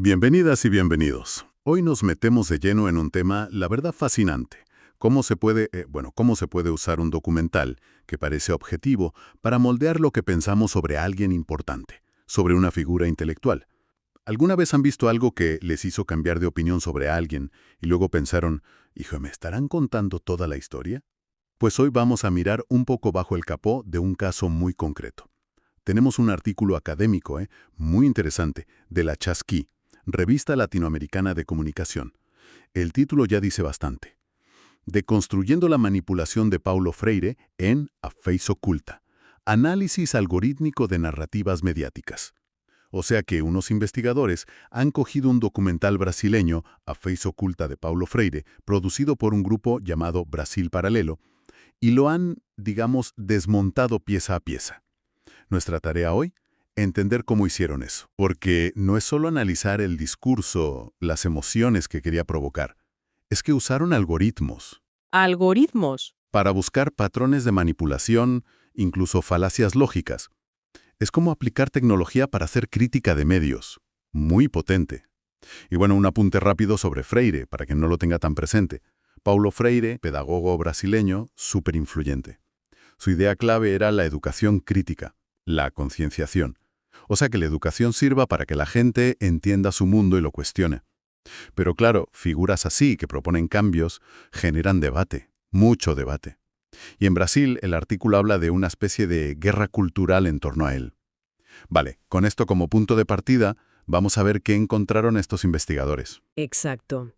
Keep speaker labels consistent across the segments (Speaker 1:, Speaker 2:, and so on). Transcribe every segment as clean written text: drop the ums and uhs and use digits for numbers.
Speaker 1: Bienvenidas y bienvenidos. Hoy nos metemos de lleno en un tema, la verdad, fascinante. Cómo se puede usar un documental que parece objetivo para moldear lo que pensamos sobre alguien importante, sobre una figura intelectual. ¿Alguna vez han visto algo que les hizo cambiar de opinión sobre alguien y luego pensaron, hijo, ¿me estarán contando toda la historia? Pues hoy vamos a mirar un poco bajo el capó de un caso muy concreto. Tenemos un artículo académico, muy interesante, de la Chasqui, Revista Latinoamericana de Comunicación. El título ya dice bastante. Deconstruyendo la manipulación de Paulo Freire en A Face Oculta. Análisis algorítmico de narrativas mediáticas. O sea que unos investigadores han cogido un documental brasileño, A Face Oculta de Paulo Freire, producido por un grupo llamado Brasil Paralelo, y lo han, digamos, desmontado pieza a pieza. Nuestra tarea hoy, entender cómo hicieron eso. Porque no es solo analizar el discurso, las emociones que quería provocar. Es que usaron algoritmos.
Speaker 2: ¿Algoritmos?
Speaker 1: Para buscar patrones de manipulación, incluso falacias lógicas. Es como aplicar tecnología para hacer crítica de medios. Muy potente. Y bueno, un apunte rápido sobre Freire, para que no lo tenga tan presente. Paulo Freire, pedagogo brasileño, súper influyente. Su idea clave era la educación crítica, la concienciación. O sea, que la educación sirva para que la gente entienda su mundo y lo cuestione. Pero claro, figuras así que proponen cambios generan debate, mucho debate. Y en Brasil el artículo habla de una especie de guerra cultural en torno a él. Vale, con esto como punto de partida, vamos a ver qué encontraron estos investigadores.
Speaker 2: Exacto.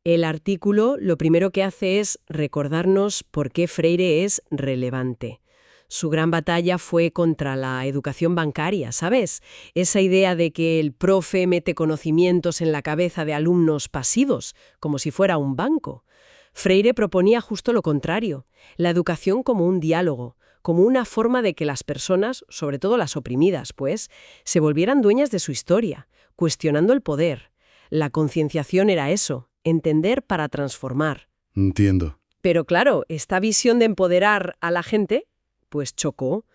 Speaker 2: El artículo lo primero que hace es recordarnos por qué Freire es relevante. Su gran batalla fue contra la educación bancaria, ¿sabes? Esa idea de que el profe mete conocimientos en la cabeza de alumnos pasivos, como si fuera un banco. Freire proponía justo lo contrario, la educación como un diálogo, como una forma de que las personas, sobre todo las oprimidas, pues, se volvieran dueñas de su historia, cuestionando el poder. La concienciación era eso, entender para transformar.
Speaker 1: Entiendo.
Speaker 2: Pero claro, esta visión de empoderar a la gente pues chocó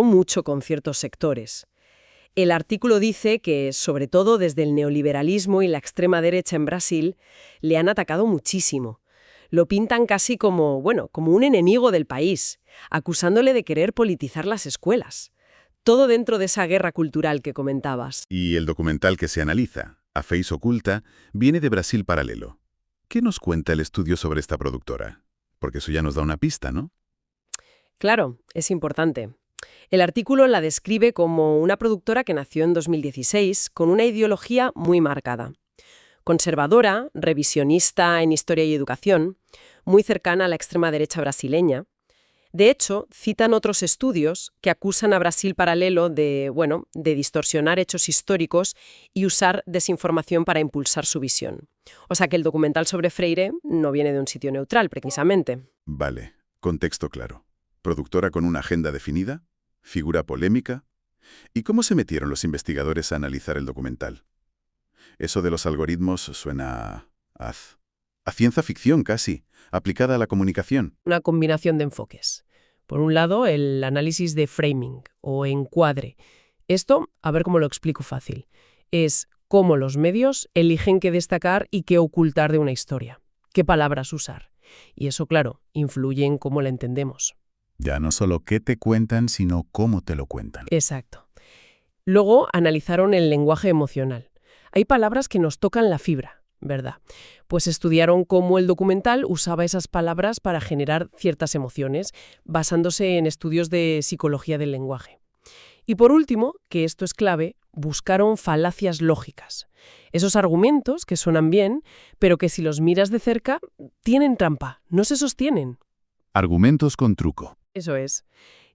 Speaker 2: mucho con ciertos sectores. El artículo dice que, sobre todo desde el neoliberalismo y la extrema derecha en Brasil, le han atacado muchísimo. Lo pintan casi como un enemigo del país, acusándole de querer politizar las escuelas. Todo dentro de esa guerra cultural que comentabas.
Speaker 1: Y el documental que se analiza, A Face Oculta, viene de Brasil Paralelo. ¿Qué nos cuenta el estudio sobre esta productora? Porque eso ya nos da una pista, ¿no?
Speaker 2: Claro, es importante. El artículo la describe como una productora que nació en 2016 con una ideología muy marcada. Conservadora, revisionista en historia y educación, muy cercana a la extrema derecha brasileña. De hecho, citan otros estudios que acusan a Brasil Paralelo de distorsionar hechos históricos y usar desinformación para impulsar su visión. O sea que el documental sobre Freire no viene de un sitio neutral, precisamente.
Speaker 1: Vale, contexto claro. ¿Productora con una agenda definida? ¿Figura polémica? ¿Y cómo se metieron los investigadores a analizar el documental? Eso de los algoritmos suena a ciencia ficción casi, aplicada a la comunicación.
Speaker 2: Una combinación de enfoques. Por un lado, el análisis de framing o encuadre. Esto, a ver cómo lo explico fácil, es cómo los medios eligen qué destacar y qué ocultar de una historia, qué palabras usar. Y eso, claro, influye en cómo la entendemos.
Speaker 1: Ya no solo qué te cuentan, sino cómo te lo cuentan.
Speaker 2: Exacto. Luego analizaron el lenguaje emocional. Hay palabras que nos tocan la fibra, ¿verdad? Pues estudiaron cómo el documental usaba esas palabras para generar ciertas emociones, basándose en estudios de psicología del lenguaje. Y por último, que esto es clave, buscaron falacias lógicas. Esos argumentos que suenan bien, pero que si los miras de cerca, tienen trampa, no se sostienen.
Speaker 1: Argumentos con truco.
Speaker 2: Eso es.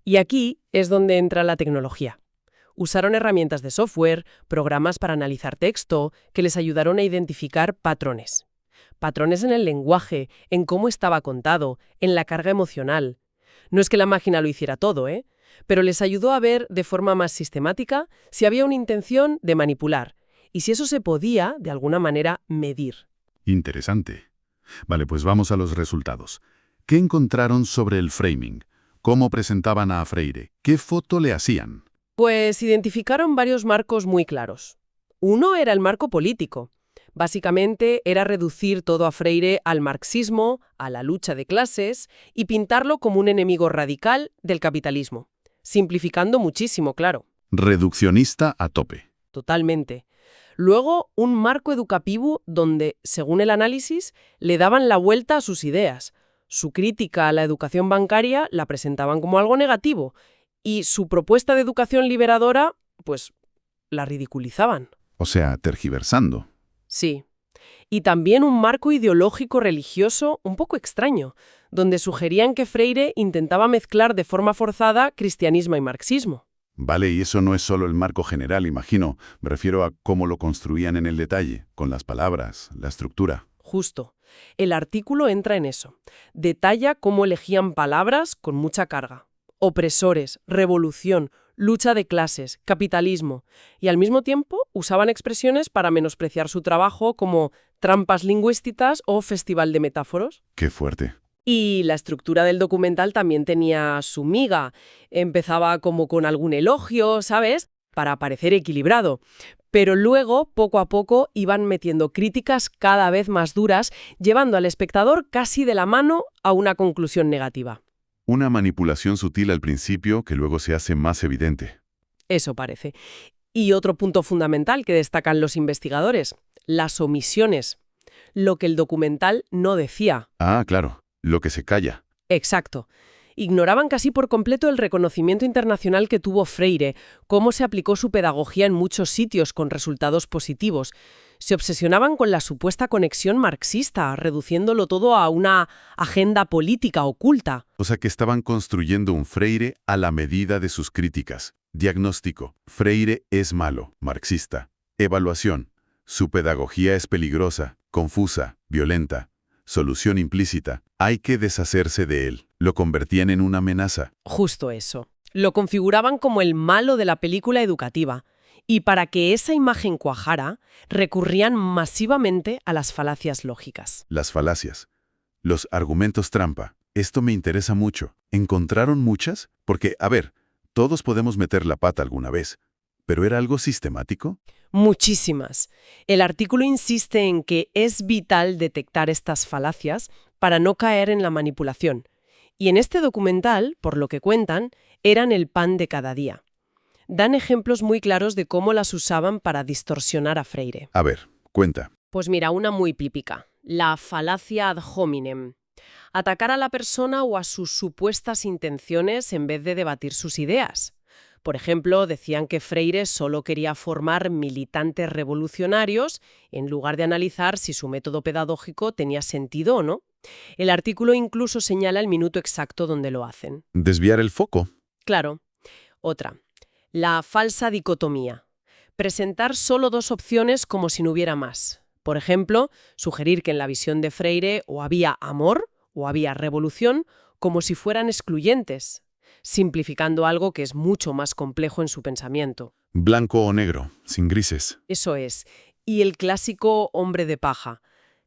Speaker 2: Y aquí es donde entra la tecnología. Usaron herramientas de software, programas para analizar texto, que les ayudaron a identificar patrones. Patrones en el lenguaje, en cómo estaba contado, en la carga emocional. No es que la máquina lo hiciera todo, pero les ayudó a ver de forma más sistemática si había una intención de manipular y si eso se podía, de alguna manera, medir.
Speaker 1: Interesante. Vale, pues vamos a los resultados. ¿Qué encontraron sobre el framing? ¿Cómo presentaban a Freire? ¿Qué foto le hacían?
Speaker 2: Pues identificaron varios marcos muy claros. Uno era el marco político. Básicamente era reducir todo a Freire al marxismo, a la lucha de clases y pintarlo como un enemigo radical del capitalismo. Simplificando muchísimo, claro.
Speaker 1: Reduccionista a tope.
Speaker 2: Totalmente. Luego, un marco educativo donde, según el análisis, le daban la vuelta a sus ideas. Su crítica a la educación bancaria la presentaban como algo negativo y su propuesta de educación liberadora, pues, la ridiculizaban.
Speaker 1: O sea, tergiversando.
Speaker 2: Sí. Y también un marco ideológico religioso un poco extraño, donde sugerían que Freire intentaba mezclar de forma forzada cristianismo y marxismo.
Speaker 1: Vale, y eso no es solo el marco general, imagino. Me refiero a cómo lo construían en el detalle, con las palabras, la estructura.
Speaker 2: Justo. El artículo entra en eso. Detalla cómo elegían palabras con mucha carga. Opresores, revolución, lucha de clases, capitalismo. Y al mismo tiempo usaban expresiones para menospreciar su trabajo como trampas lingüísticas o festival de metáforos.
Speaker 1: Qué fuerte.
Speaker 2: Y la estructura del documental también tenía su miga. Empezaba como con algún elogio, ¿sabes? Para parecer equilibrado. Pero luego, poco a poco, iban metiendo críticas cada vez más duras, llevando al espectador casi de la mano a una conclusión negativa.
Speaker 1: Una manipulación sutil al principio que luego se hace más evidente.
Speaker 2: Eso parece. Y otro punto fundamental que destacan los investigadores, las omisiones. Lo que el documental no decía.
Speaker 1: Ah, claro, lo que se calla.
Speaker 2: Exacto. Ignoraban casi por completo el reconocimiento internacional que tuvo Freire, cómo se aplicó su pedagogía en muchos sitios con resultados positivos. Se obsesionaban con la supuesta conexión marxista, reduciéndolo todo a una agenda política oculta.
Speaker 1: O sea que estaban construyendo un Freire a la medida de sus críticas. Diagnóstico. Freire es malo, marxista. Evaluación. Su pedagogía es peligrosa, confusa, violenta. Solución implícita. Hay que deshacerse de él. Lo convertían en una amenaza.
Speaker 2: Justo eso. Lo configuraban como el malo de la película educativa. Y para que esa imagen cuajara, recurrían masivamente a las falacias lógicas.
Speaker 1: Las falacias. Los argumentos trampa. Esto me interesa mucho. ¿Encontraron muchas? Porque, a ver, todos podemos meter la pata alguna vez. ¿Pero era algo sistemático?
Speaker 2: Muchísimas. El artículo insiste en que es vital detectar estas falacias para no caer en la manipulación. Y en este documental, por lo que cuentan, eran el pan de cada día. Dan ejemplos muy claros de cómo las usaban para distorsionar a Freire.
Speaker 1: A ver, cuenta.
Speaker 2: Pues mira, una muy típica, la falacia ad hominem. Atacar a la persona o a sus supuestas intenciones en vez de debatir sus ideas. Por ejemplo, decían que Freire solo quería formar militantes revolucionarios en lugar de analizar si su método pedagógico tenía sentido o no. El artículo incluso señala el minuto exacto donde lo hacen.
Speaker 1: Desviar el foco.
Speaker 2: Claro. Otra. La falsa dicotomía. Presentar solo dos opciones como si no hubiera más. Por ejemplo, sugerir que en la visión de Freire o había amor o había revolución como si fueran excluyentes, simplificando algo que es mucho más complejo en su pensamiento.
Speaker 1: Blanco o negro, sin grises.
Speaker 2: Eso es. Y el clásico hombre de paja,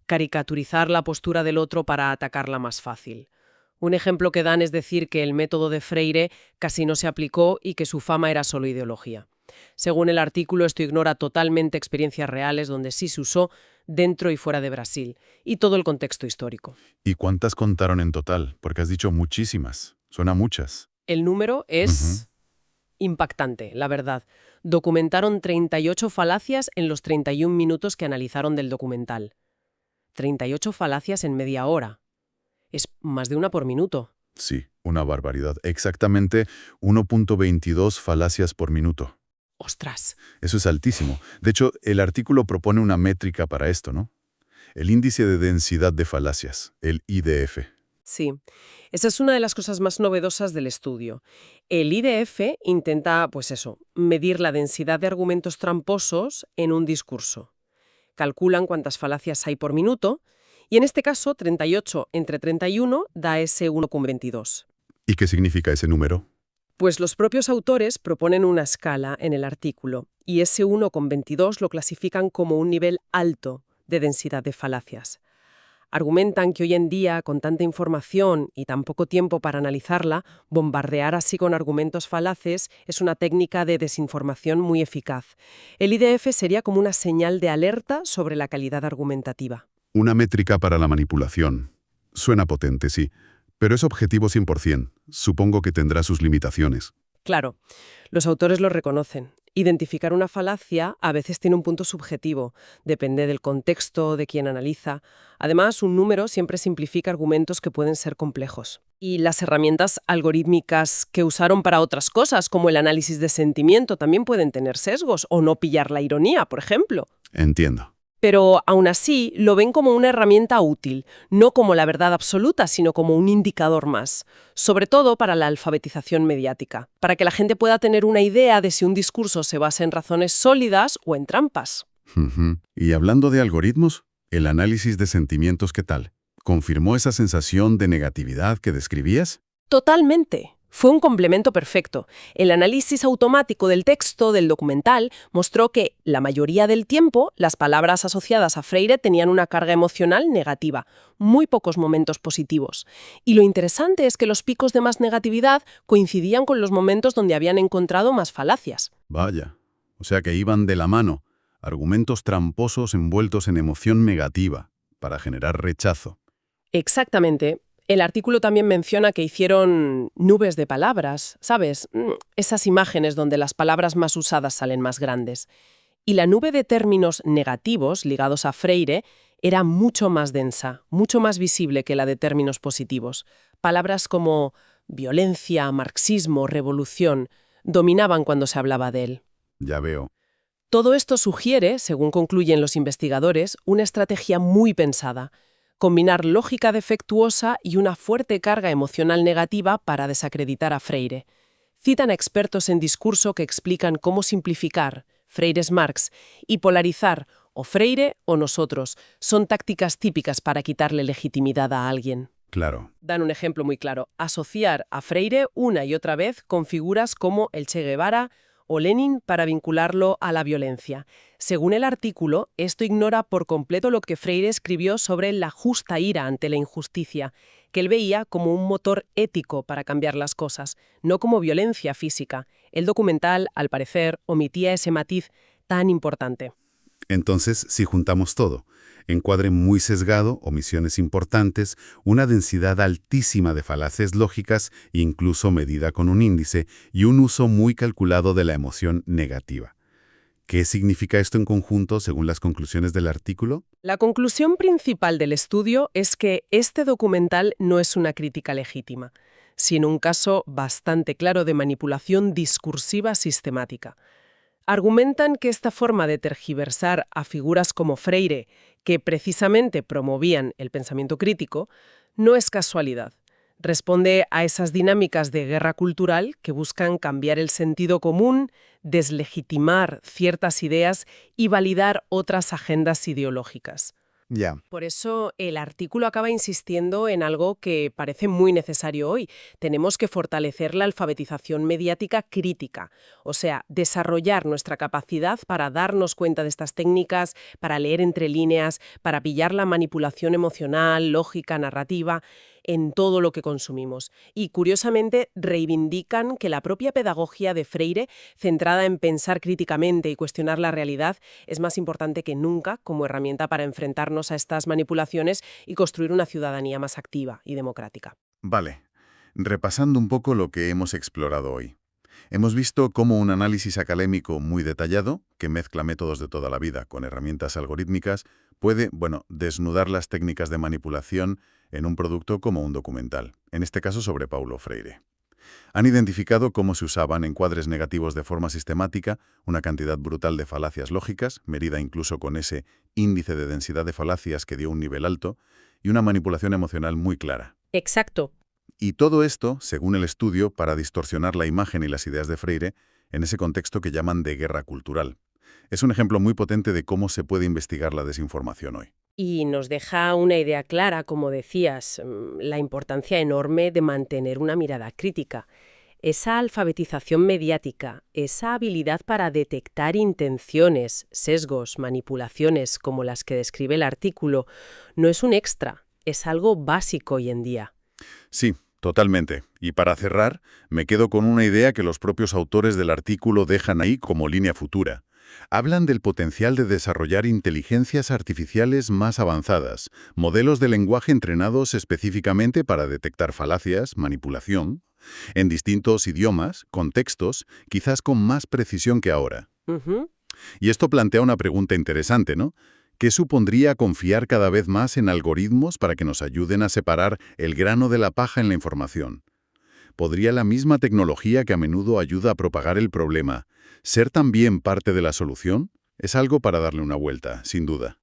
Speaker 2: caricaturizar la postura del otro para atacarla más fácil. Un ejemplo que dan es decir que el método de Freire casi no se aplicó y que su fama era solo ideología. Según el artículo, esto ignora totalmente experiencias reales donde sí se usó dentro y fuera de Brasil, y todo el contexto histórico.
Speaker 1: ¿Y cuántas contaron en total? Porque has dicho muchísimas. Suena muchas.
Speaker 2: El número es impactante, la verdad. Documentaron 38 falacias en los 31 minutos que analizaron del documental. 38 falacias en media hora. Es más de una por minuto.
Speaker 1: Sí, una barbaridad. Exactamente 1.22 falacias por minuto.
Speaker 2: ¡Ostras!
Speaker 1: Eso es altísimo. De hecho, el artículo propone una métrica para esto, ¿no? El índice de densidad de falacias, el IDF.
Speaker 2: Sí, esa es una de las cosas más novedosas del estudio. El IDF intenta, pues eso, medir la densidad de argumentos tramposos en un discurso. Calculan cuántas falacias hay por minuto y en este caso 38 entre 31 da ese 1,22.
Speaker 1: ¿Y qué significa ese número?
Speaker 2: Pues los propios autores proponen una escala en el artículo y ese 1,22 lo clasifican como un nivel alto de densidad de falacias. Argumentan que hoy en día, con tanta información y tan poco tiempo para analizarla, bombardear así con argumentos falaces es una técnica de desinformación muy eficaz. El IDF sería como una señal de alerta sobre la calidad argumentativa.
Speaker 1: Una métrica para la manipulación. Suena potente, sí, pero es objetivo 100%. Supongo que tendrá sus limitaciones.
Speaker 2: Claro, los autores lo reconocen. Identificar una falacia a veces tiene un punto subjetivo, depende del contexto, de quién analiza. Además, un número siempre simplifica argumentos que pueden ser complejos. Y las herramientas algorítmicas que usaron para otras cosas, como el análisis de sentimiento, también pueden tener sesgos o no pillar la ironía, por ejemplo.
Speaker 1: Entiendo.
Speaker 2: Pero aún así lo ven como una herramienta útil, no como la verdad absoluta, sino como un indicador más, sobre todo para la alfabetización mediática, para que la gente pueda tener una idea de si un discurso se basa en razones sólidas o en trampas.
Speaker 1: Ujú. Y hablando de algoritmos, el análisis de sentimientos, ¿qué tal? ¿Confirmó esa sensación de negatividad que describías?
Speaker 2: Totalmente. Fue un complemento perfecto. El análisis automático del texto del documental mostró que, la mayoría del tiempo, las palabras asociadas a Freire tenían una carga emocional negativa, muy pocos momentos positivos. Y lo interesante es que los picos de más negatividad coincidían con los momentos donde habían encontrado más falacias.
Speaker 1: Vaya. O sea que iban de la mano. Argumentos tramposos envueltos en emoción negativa, para generar rechazo.
Speaker 2: Exactamente. El artículo también menciona que hicieron nubes de palabras, ¿sabes? Esas imágenes donde las palabras más usadas salen más grandes. Y la nube de términos negativos ligados a Freire era mucho más densa, mucho más visible que la de términos positivos. Palabras como violencia, marxismo, revolución, dominaban cuando se hablaba de él.
Speaker 1: Ya veo.
Speaker 2: Todo esto sugiere, según concluyen los investigadores, una estrategia muy pensada: combinar lógica defectuosa y una fuerte carga emocional negativa para desacreditar a Freire. Citan a expertos en discurso que explican cómo simplificar, Freire es Marx, y polarizar, o Freire o nosotros, son tácticas típicas para quitarle legitimidad a alguien.
Speaker 1: Claro.
Speaker 2: Dan un ejemplo muy claro: asociar a Freire una y otra vez con figuras como el Che Guevara o Lenin para vincularlo a la violencia. Según el artículo, esto ignora por completo lo que Freire escribió sobre la justa ira ante la injusticia, que él veía como un motor ético para cambiar las cosas, no como violencia física. El documental, al parecer, omitía ese matiz tan importante.
Speaker 1: Entonces, si juntamos todo, encuadre muy sesgado, omisiones importantes, una densidad altísima de falacias lógicas, incluso medida con un índice, y un uso muy calculado de la emoción negativa. ¿Qué significa esto en conjunto según las conclusiones del artículo?
Speaker 2: La conclusión principal del estudio es que este documental no es una crítica legítima, sino un caso bastante claro de manipulación discursiva sistemática. Argumentan que esta forma de tergiversar a figuras como Freire, que precisamente promovían el pensamiento crítico, no es casualidad. Responde a esas dinámicas de guerra cultural que buscan cambiar el sentido común, deslegitimar ciertas ideas y validar otras agendas ideológicas.
Speaker 1: Ya.
Speaker 2: Por eso el artículo acaba insistiendo en algo que parece muy necesario hoy. Tenemos que fortalecer la alfabetización mediática crítica, o sea, desarrollar nuestra capacidad para darnos cuenta de estas técnicas, para leer entre líneas, para pillar la manipulación emocional, lógica, narrativa en todo lo que consumimos. Y curiosamente reivindican que la propia pedagogía de Freire, centrada en pensar críticamente y cuestionar la realidad, es más importante que nunca como herramienta para enfrentarnos a estas manipulaciones y construir una ciudadanía más activa y democrática.
Speaker 1: Vale. Repasando un poco lo que hemos explorado hoy. Hemos visto cómo un análisis académico muy detallado, que mezcla métodos de toda la vida con herramientas algorítmicas, puede, desnudar las técnicas de manipulación en un producto como un documental, en este caso sobre Paulo Freire. Han identificado cómo se usaban encuadres negativos de forma sistemática, una cantidad brutal de falacias lógicas, medida incluso con ese índice de densidad de falacias que dio un nivel alto, y una manipulación emocional muy clara.
Speaker 2: Exacto.
Speaker 1: Y todo esto, según el estudio, para distorsionar la imagen y las ideas de Freire en ese contexto que llaman de guerra cultural. Es un ejemplo muy potente de cómo se puede investigar la desinformación hoy.
Speaker 2: Y nos deja una idea clara, como decías, la importancia enorme de mantener una mirada crítica. Esa alfabetización mediática, esa habilidad para detectar intenciones, sesgos, manipulaciones como las que describe el artículo, no es un extra, es algo básico hoy en día.
Speaker 1: Sí, totalmente. Y para cerrar, me quedo con una idea que los propios autores del artículo dejan ahí como línea futura. Hablan del potencial de desarrollar inteligencias artificiales más avanzadas, modelos de lenguaje entrenados específicamente para detectar falacias, manipulación, en distintos idiomas, contextos, quizás con más precisión que ahora.
Speaker 2: Ujú.
Speaker 1: Y esto plantea una pregunta interesante, ¿no? ¿Qué supondría confiar cada vez más en algoritmos para que nos ayuden a separar el grano de la paja en la información? ¿Podría la misma tecnología que a menudo ayuda a propagar el problema ser también parte de la solución? Es algo para darle una vuelta, sin duda.